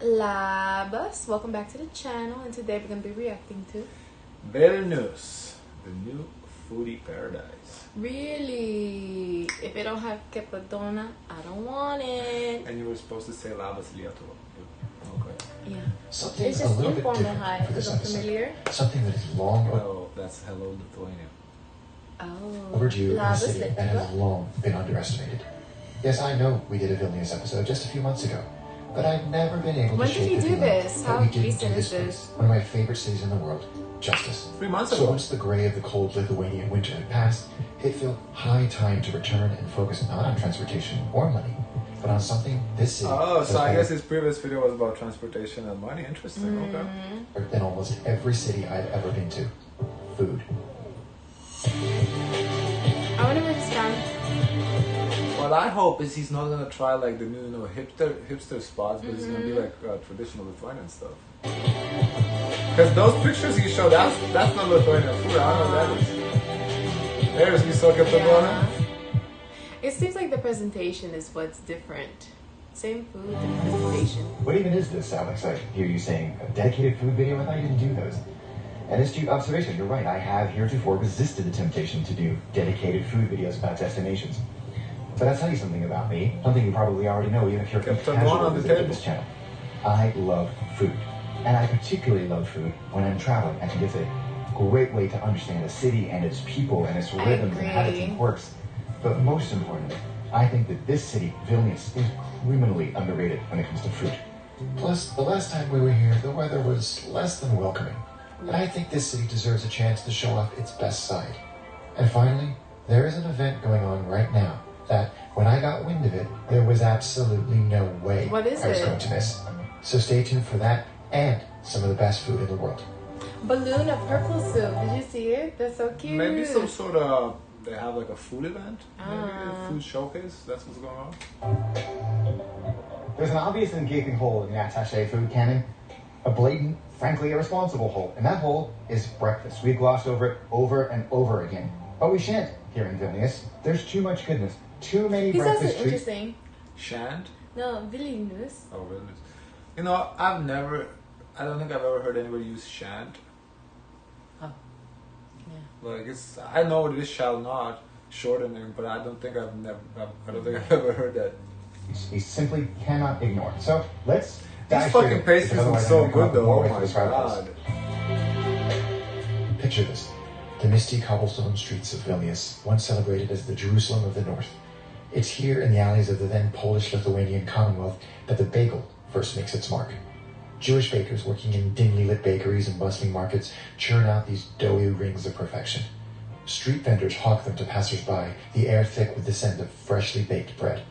Labas, welcome back to the channel, and today we're going to be reacting to Vilnius, the new Foodie Paradise. Really? If it don't have Kepadona, I don't want it. And you were supposed to say Labas Lietuva. Okay. Yeah. Something It's a just little bit informal different hi. for this Is it episode. familiar? Something that is long Oh, that's Hello Lithuania. Oh. overdue in a Labas city that has Lietuva? long been underestimated. Yes, I know we did a Vilnius episode just a few months ago, but I've never been able When to did shake you the do feeling this? that How we didn't do recent is this this? place, one of my favorite cities in the world, justice. 3 months So ago. once the gray of the cold Lithuanian winter had passed, it felt high time to return and focus not on transportation or money, but on something this city Oh, has so I better guess his previous video was about transportation and money. Interesting. Okay. than almost every city I've ever been to. Food. I wonder where he's from. What I hope is he's not gonna try like the new, hipster spots, but he's gonna be like traditional Lithuanian stuff. Because those pictures he showed, that's not Lithuanian food. I don't know what that is. There's Visoka Padona. It seems like the presentation is what's different. Same food, different presentation. What even is this, Alex? I hear you saying a dedicated food video. I thought you didn't do those. An astute observation. You're right. I have heretofore resisted the temptation to do dedicated food videos about destinations. But I'll tell you something about me. Something you probably already know, even if you're a Kept on casual going on the visitor to table. this channel. I love food. And I particularly love food when I'm traveling. I think it's a great way to understand a city and its people and its rhythms and habits and quirks. But most importantly, I think that this city, Vilnius, is criminally underrated when it comes to food. Plus, the last time we were here, the weather was less than welcoming. And I think this city deserves a chance to show off its best side. And finally, there is an event going on right now that, when I got wind of it, there was absolutely no way What is I was it? going to miss. So stay tuned for that and some of the best food in the world. Balloon of purple soup. Did you see it? That's so cute. Maybe some sort of, they have like a food event, maybe a food showcase. That's what's going on. There's an obvious and gaping hole in the attaché food canon. A blatant, frankly irresponsible hole. And that hole is breakfast. We've glossed over it over and over again. But we shan't here in Vilnius. There's too much goodness. Too many He sounds breakfast treats. interesting. Shant? No, Vilnius. Oh, goodness. You know, I don't think I've ever heard anybody use shan't. Oh. Yeah. Like, I know what it is, shall not, shortening, but I don't think I've ever heard that. You simply cannot ignore. So let's These dive straight fucking in, pastries because look otherwise so I'm gonna good though, come up oh with my this right god. Picture this. The misty cobblestone streets of Vilnius, once celebrated as the Jerusalem of the North. It's here in the alleys of the then Polish-Lithuanian Commonwealth that the bagel first makes its mark. Jewish bakers working in dimly lit bakeries and bustling markets churn out these doughy rings of perfection. Street vendors hawk them to passers-by, the air thick with the scent of freshly baked bread.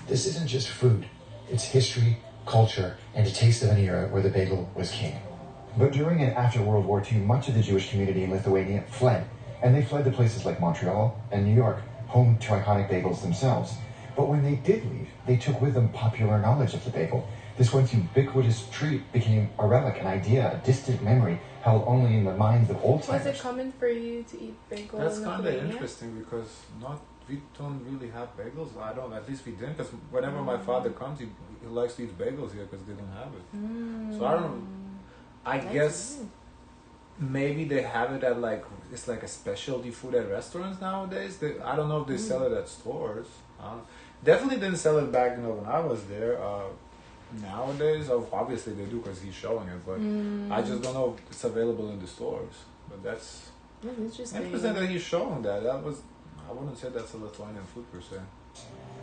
This isn't just food. It's history, culture, and a taste of an era where the bagel was king. But during and after World War II, much of the Jewish community in Lithuania fled. And they fled to places like Montreal and New York, home to iconic bagels themselves. But when they did leave, they took with them popular knowledge of the bagel. This once ubiquitous treat became a relic, an idea, a distant memory held only in the minds of Was old-timers. it common for you to eat bagel? That's in kind of Lithuania? interesting because we don't really have bagels. I don't, at least we didn't, because whenever my father comes, he likes to eat bagels here because they don't have it. So I don't know. I guess maybe they have it at like, it's like a specialty food at restaurants nowadays. I don't know if they sell it at stores. Definitely didn't sell it back, when I was there. Nowadays, obviously they do because he's showing it, but I just don't know if it's available in the stores. But that's interesting. interesting that he's showing that. I wouldn't say that's a Lithuanian food per se.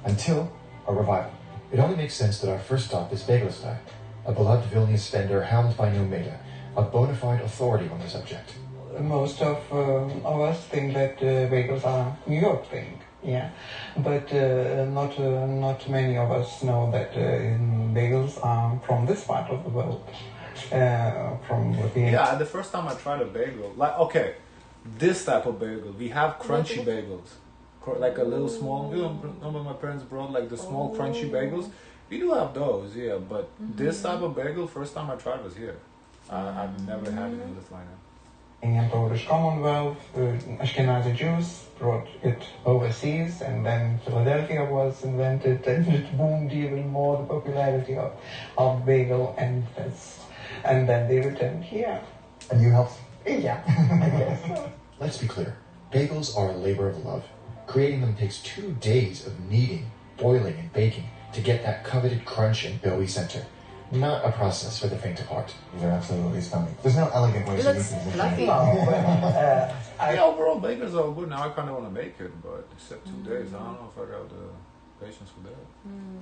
Until a revival. It only makes sense that our first stop is Bagelstai, a beloved Vilnius vendor helmed by Nomeda, a bona fide authority on the subject. Most of us think that bagels are New York thing, yeah, but not many of us know that bagels are from this part of the world, from Lithuania. Yeah, the first time I tried a bagel, like, okay, this type of bagel, we have crunchy bagels, like a little small, remember my parents brought like the small crunchy bagels? We do have those, yeah, but this type of bagel, first time I tried was here. I've never had it in Lithuania. in Polish Commonwealth, Ashkenazi Jews brought it overseas, and then Philadelphia was invented, and it boomed even more, the popularity of bagel, and then they returned here. And you helped? Yeah, I guess so. Let's be clear. Bagels are a labor of love. Creating them takes 2 days of kneading, boiling, and baking to get that coveted crunch and doughy center. Not a process for the faint of heart. These are absolutely stunning. There's no elegant way It to eat looks these. fluffy. The overall bagels are good. Now I kind of want to make it, but except 2 days, I don't know if I got the patience for that.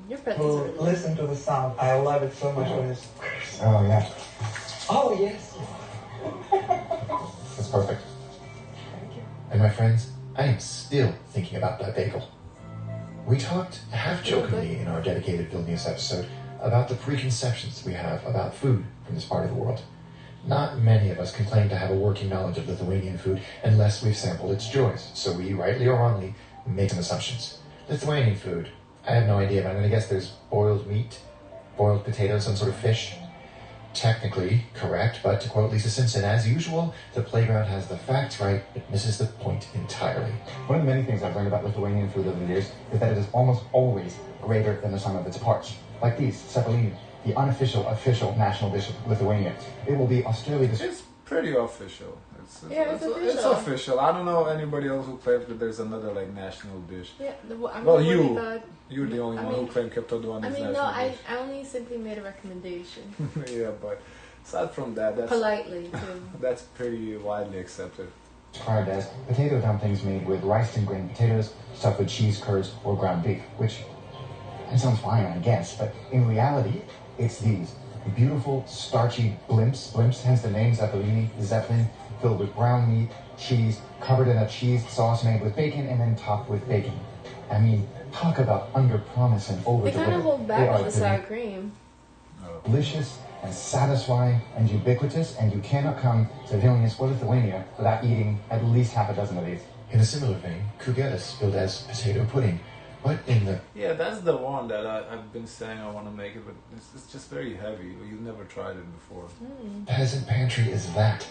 Your pretzels are really good. Listen to the sound. I love it so much when it's... Oh, yeah. Oh, yes. That's perfect. Thank you. And my friends, I am still thinking about that bagel. We talked half-jokingly in our dedicated Vilnius episode about the preconceptions we have about food from this part of the world. Not many of us can claim to have a working knowledge of Lithuanian food unless we've sampled its joys, so we, rightly or wrongly, make some assumptions. Lithuanian food, I have no idea, but I'm going to guess there's boiled meat, boiled potatoes, some sort of fish. Technically correct, but to quote Lisa Simpson, as usual, the playground has the facts right, but misses the point entirely. One of the many things I've learned about Lithuanian food over the years is that it is almost always greater than the sum of its parts. Like these, cepalini, the official national dish of Lithuania. It will be austerely It's pretty official. It's it's official. I don't know anybody else who claims that there's another like national dish. Yeah, Well, you're the only one who claimed Keptodon is national dish. I only simply made a recommendation. Yeah, but aside from that, that's Politely, too. that's pretty widely accepted. described as potato dumplings made with rice and grained potatoes, stuffed with cheese, curds, or ground beef, which it sounds fine, I guess, but in reality, it's these beautiful, starchy blimps, hence the name Zeppelin, filled with brown meat, cheese, covered in a cheese sauce made with bacon, and then topped with bacon. I mean, talk about under-promise and They over-deliver. kind of hold back on the They sour are cream. delicious and satisfying and ubiquitous, and you cannot come to Vilnius or Lithuania without eating at least half a dozen of these. In a similar vein, kugelis, billed as potato pudding, but in the Yeah, that's the one that I've been saying I want to make it, but it's just very heavy. You've never tried it before. peasant pantry is that.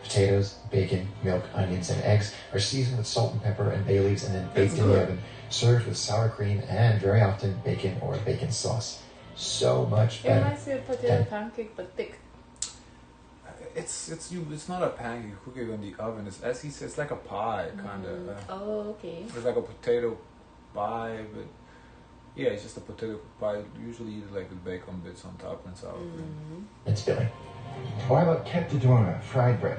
Potatoes, bacon, milk, onions, and eggs are seasoned with salt and pepper and bay leaves and then baked in the oven, served with sour cream and very often bacon or bacon sauce. So much It better. reminds me of potato pancake, but thick. It's not a pancake. You cook it in the oven. It's, as he says, it's like a pie kind of. Oh, okay. It's like a potato pie, but yeah, it's just a potato pie. Usually eat it like with bacon bits on top and sour cream. It's filling. Or how about keptodona, fried bread?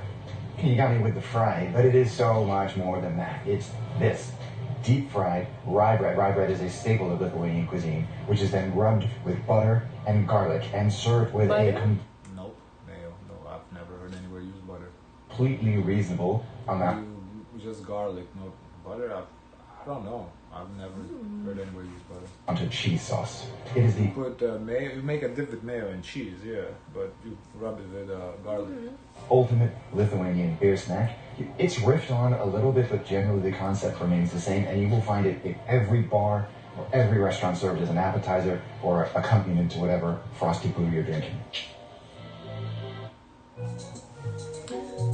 You got me with the fried, but it is so much more than that. It's this. Deep fried rye bread. Rye bread is a staple of Lithuanian cuisine, which is then rubbed with butter and garlic and served with Butter? Nope, no, I've never heard anywhere use butter. completely reasonable amount. You just garlic, no butter. I don't know. I've never heard anywhere use butter. Onto cheese sauce. It is the You put mayo. You make a dip with mayo and cheese, yeah, but you rub it with garlic. ultimate Lithuanian beer snack. It's riffed on a little bit, but generally the concept remains the same, and you will find it in every bar or every restaurant served as an appetizer or accompaniment to whatever frosty brew you're drinking.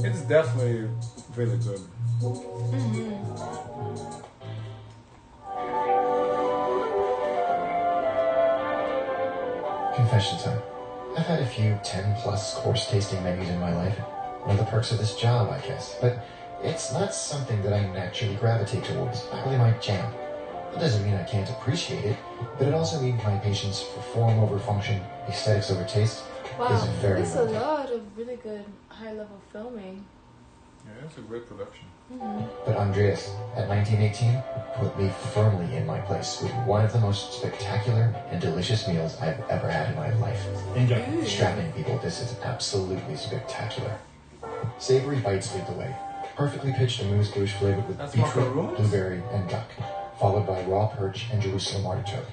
It's definitely really good. Confession time. I've had a few 10-plus course tasting menus in my life. One of the perks of this job, I guess. But it's not something that I naturally gravitate towards. Not really my jam. That doesn't mean I can't appreciate it, but it also means my patience for form over function, aesthetics over taste, Wow, is very there's a limited. lot of really good high-level filming. Yeah, it's a great production. But Andreas, at 1918, put me firmly in my place with one of the most spectacular and delicious meals I've ever had in my life. Enjoy. Strap in, people. This is absolutely spectacular. Savory bites lead the way. Perfectly pitched amuse-bouche flavored with That's beetroot, macaroons? blueberry, and duck, followed by raw perch and Jerusalem artichoke.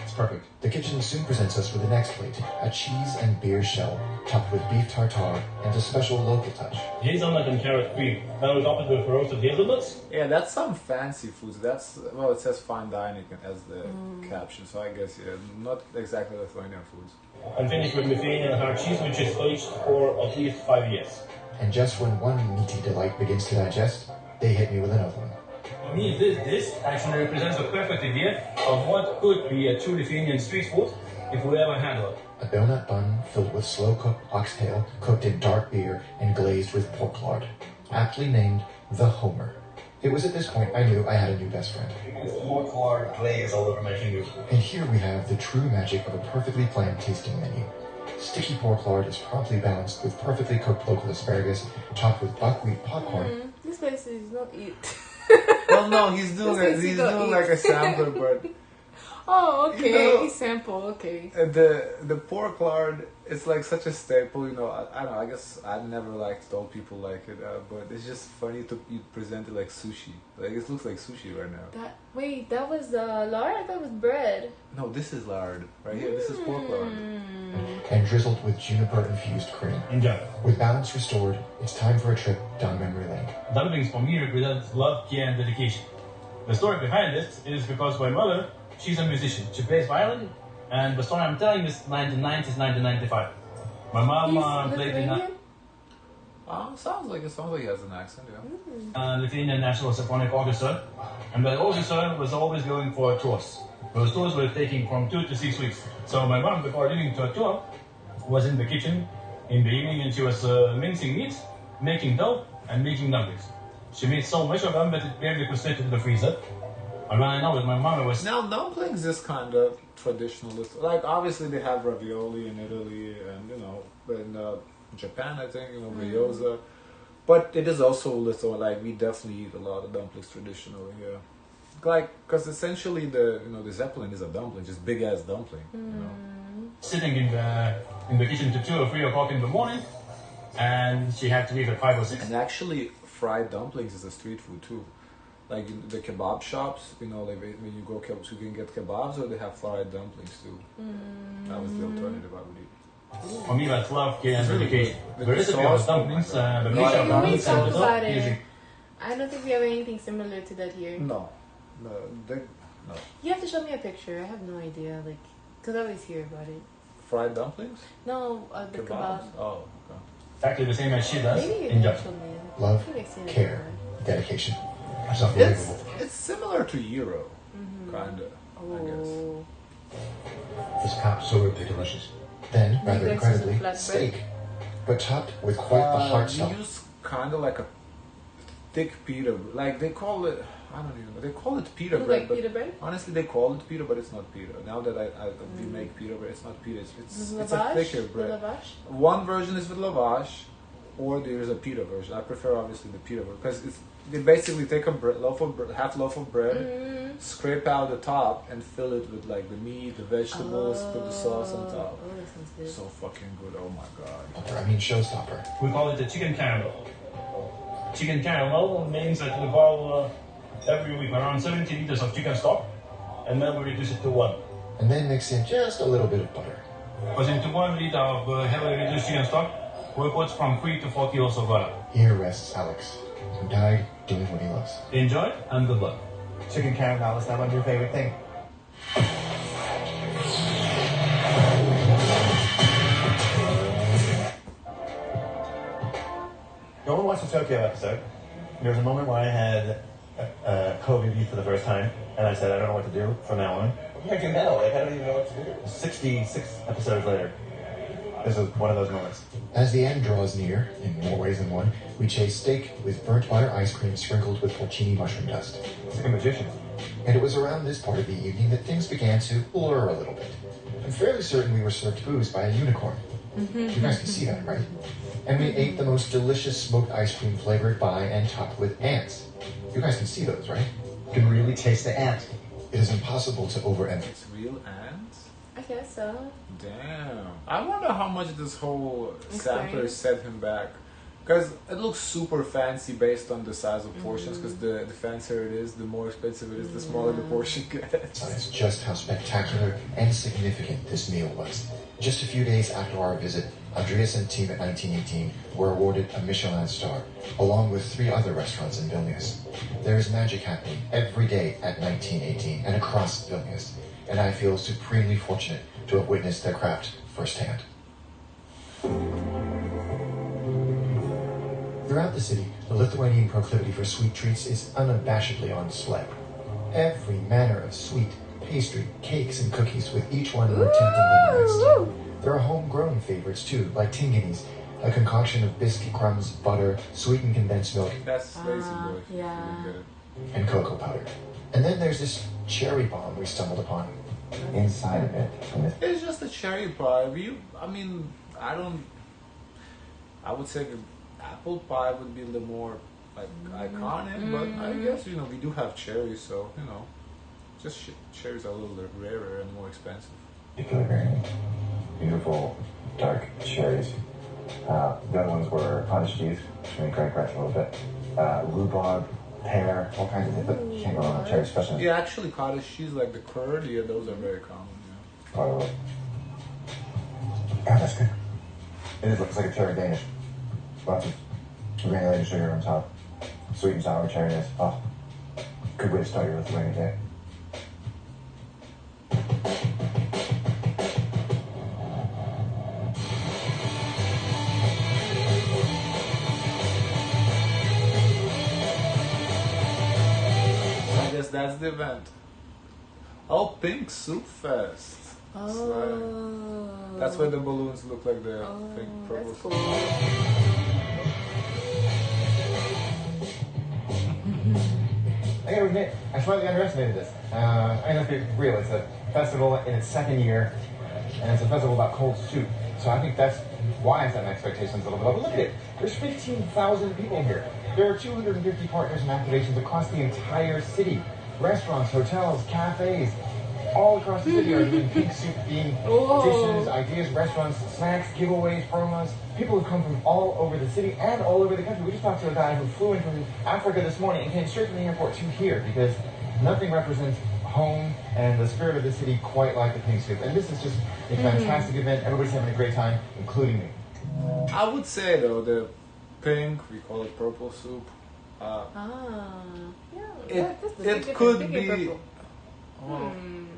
It's perfect. The kitchen soon presents us with the next plate, a cheese and beer shell, topped with beef tartare and a special local touch. Hazelnut and carrot cream. Now topped with roasted hazelnuts. Yeah, that's some fancy foods. That's, well, it says fine dining as the caption, so I guess, yeah, not exactly Lithuanian foods. and finish with Lithuanian hard cheese, which is aged for at least 5 years. And just when one meaty delight begins to digest, they hit me with another one. For me, this dish actually represents a perfect idea of what could be a true Lithuanian street food if we ever had one. A donut bun filled with slow-cooked oxtail, cooked in dark beer and glazed with pork lard, aptly named the Homer. It was at this point I knew I had a new best friend. Pork lard glaze all over my fingers. And here we have the true magic of a perfectly planned tasting menu. Sticky pork lard is promptly balanced with perfectly cooked local asparagus, topped with buckwheat popcorn. This place is not eat. Well, no, he's doing like a sampler, but Oh, okay. You know, Sample, okay. the pork lard, it's like such a staple, you know. I don't know, I guess I never told people like it, but it's just funny to you present it like sushi. Like, it looks like sushi right now. That was lard? I thought it was bread. No, this is lard right here. This is pork lard. And drizzled with juniper-infused cream. Enjoy. With balance restored, it's time for a trip down memory lane. Dumplings for me represent love, care, and dedication. The story behind it is because my mother, she's a musician. She plays violin, and the story I'm telling is 1990s, 1995. My mom played in Sounds like he has an accent, yeah. Lithuanian National Symphonic Orchestra, and the orchestra was always going for tours. Those tours were taking from 2 to 6 weeks. So my mom, before leaving to a tour, was in the kitchen in the evening, and she was mincing meat, making dough, and making dumplings. She made so much of them that it barely could fit into the freezer. And when I know it, my mom was... Now, dumplings is kind of traditional. Like, obviously they have ravioli in Italy and, you know, in Japan, I think, you know, gyoza. But it is also little, like, we definitely eat a lot of dumplings traditionally, yeah. Like, because essentially the Zeppelin is a dumpling, just big-ass dumpling, you know. Sitting in the kitchen to 2 or 3 o'clock in the morning, and she had to leave at 5 or 6. And actually, fried dumplings is a street food, too. Like in the kebab shops, you know, like when you go you can get kebabs, or they have fried dumplings too. That was the alternative I would eat. For me, that's love, care, and dedication. The The recipe of dumplings, the mixture of dumplings and the about dough, it. easy. I don't think we have anything similar to that here. No. You have to show me a picture. I have no idea, like, because I always hear about it. Fried dumplings? No, the kebab. Oh, okay. Exactly the same as she does. Maybe you Enjoy. can show me. Love, I think I've seen it care, before. dedication. It's unbelievable. It's similar to gyro, kinda. I guess. Oh. It's absolutely delicious. Then, rather Next is incredibly, flatbread. steak. But topped with quite the heart We stuff. use kind of like a thick pita, like they call it. I don't even know. They call it pita Look bread, like but pita bread? honestly, they call it pita, but it's not pita. Now that we make pita bread, it's not pita. It's a thicker bread. The lavash? One version is with lavash, or there's a pita version. I prefer obviously the pita version because they basically take a half loaf of bread, scrape out the top, and fill it with like the meat, the vegetables, put the sauce on top. Oh, that sounds good. So fucking good! Oh my god! I mean, showstopper. We call it the chicken caramel. Chicken caramel means that we boil every week around 70 liters of chicken stock, and then we reduce it to 1. And then mix in just a little bit of butter. Because into 1 liter of heavily reduced chicken stock, we put from 3 to 4 kilos of butter. Here rests Alex, who died doing what he loves. Enjoy and good luck. Chicken caramel is not one of your favorite thing. No one watched the Tokyo episode. There was a moment where I had COVID for the first time, and I said, I don't know what to do from now on. What do you know? Like, I don't even know what to do. 66 episodes later, this is one of those moments. As the end draws near, in more ways than one, we chase steak with burnt butter ice cream sprinkled with porcini mushroom dust. It's like a magician. And it was around this part of the evening that things began to blur a little bit. I'm fairly certain we were served booze by a unicorn. You guys can see that, right? And we ate the most delicious smoked ice cream flavored by and topped with ants. You guys can see those, right? You can really taste the ant. It is impossible to overemphasize. It's real ants? I guess so. Damn. I wonder how much this whole sampler Experience. set him back. Because it looks super fancy based on the size of portions, because the fancier it is, the more expensive it is, the smaller the portion gets. Just how spectacular and significant this meal was. Just a few days after our visit, Andreas and team at 1918 were awarded a Michelin star, along with 3 other restaurants in Vilnius. There is magic happening every day at 1918 and across Vilnius, and I feel supremely fortunate to have witnessed their craft firsthand. Throughout the city, the Lithuanian proclivity for sweet treats is unabashedly on display. Every manner of sweet, pastry, cakes, and cookies, with each one more tempting than the next. There are homegrown favorites too, like tinginis, a concoction of biscuit crumbs, butter, sweetened condensed milk, That's lazy boy. yeah. Really good. and cocoa powder. And then there's this cherry bomb we stumbled upon. Inside of it, It's just a cherry pie. I would say the apple pie would be a little more like iconic, but I guess we do have cherries, so just cherries are a little rarer and more expensive. Particular variant. Beautiful dark cherries. The other ones were cottage cheese, which made Greg crash a little bit. Rhubarb, pear, all kinds of things, but you can't go wrong with cherries, especially. Yeah, actually, cottage cheese like the curd, those are very common. Oh, yeah, that's good. It looks like a cherry Danish. Lots of granulated sugar on top. Sweet and sour cherries. Oh, good way to start your Lithuanian day. I guess that's the event. Oh, Pink Soup Fest. That's why the balloons look like the pink purple. That's cool. I gotta admit, I slightly underestimated this. Let's be real, it's a festival in its second year, and it's a festival about cold soup. So I think that's why I set my expectations a little bit low. But look at it, there's 15,000 people here. There are 250 partners and activations across the entire city. Restaurants, hotels, cafes, all across the city are doing pink soup themed dishes, ideas, restaurants, snacks, giveaways, promos. People have come from all over the city and all over the country. We just talked to a guy who flew in from Africa this morning and came straight from the airport to here because nothing represents home and the spirit of the city quite like the pink soup. And this is just a fantastic event. Everybody's having a great time, including me. I would say though, the pink, we call it purple soup. It could be.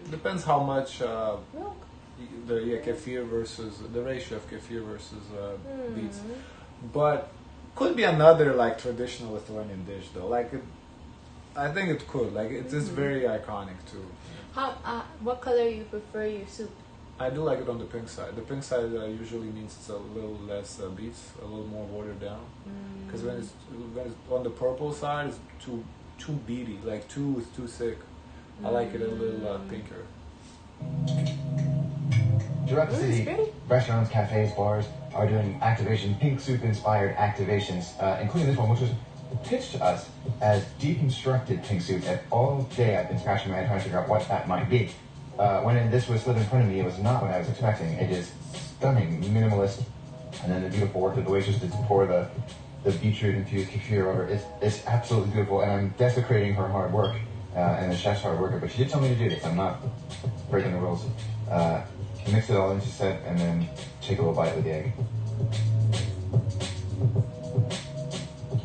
Depends how much the kefir versus the ratio of kefir versus beets, but could be another like traditional Lithuanian dish though. I think it could. It is very iconic too. What color you prefer your soup? I do like it on the pink side. The pink side usually means it's a little less beets, a little more watered down. Because when it's on the purple side, it's too beady, too thick. I like it a little pinker. Throughout the city, restaurants, cafes, bars are doing pink soup inspired activations, including this one, which was pitched to us as deconstructed pink soup. And all day I've been scratching my head trying to figure out what that might be. When this was slid in front of me, it was not what I was expecting. It is stunning, minimalist, and then the beautiful work that the waitress did to pour the beetroot infused kefir over. It's absolutely beautiful, and I'm desecrating her hard work. And the chef's hard worker, but she did tell me to do this. I'm not breaking the rules. Mix it all in, she said, and then take a little bite with the egg.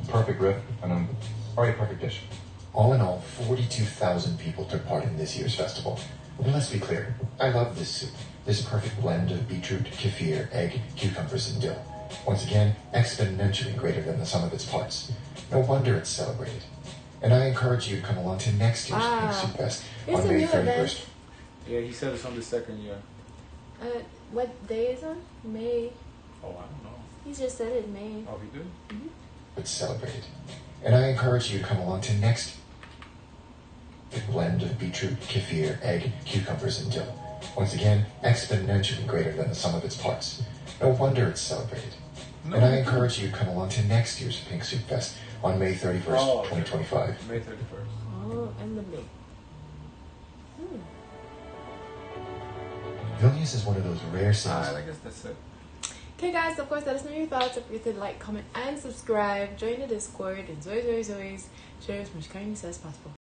Perfect riff, and I'm already a perfect dish. All in all, 42,000 people took part in this year's festival. And let's be clear, I love this soup. This perfect blend of beetroot, kefir, egg, cucumbers, and dill. Once again, exponentially greater than the sum of its parts. No wonder it's celebrated. And I encourage you to come along to next year's Pink Soup Fest on May 31st. Yeah, he said it's on the second year. What day is it? May. Oh, I don't know. He just said it May. Oh, he did? It's celebrated. And I encourage you to come along to next blend of beetroot, kefir, egg, cucumbers, and dill. Once again, exponentially greater than the sum of its parts. No wonder it's celebrated. And I encourage you to come along to next year's Pink Soup Fest on May 31st, 2025. May 31st. Oh, and the May. Vilnius is one of those rare cities. I guess that's it. Okay, guys, of course, let us know your thoughts. Don't forget to like, comment, and subscribe. Join the Discord, and Zoe, share as much kindness as possible.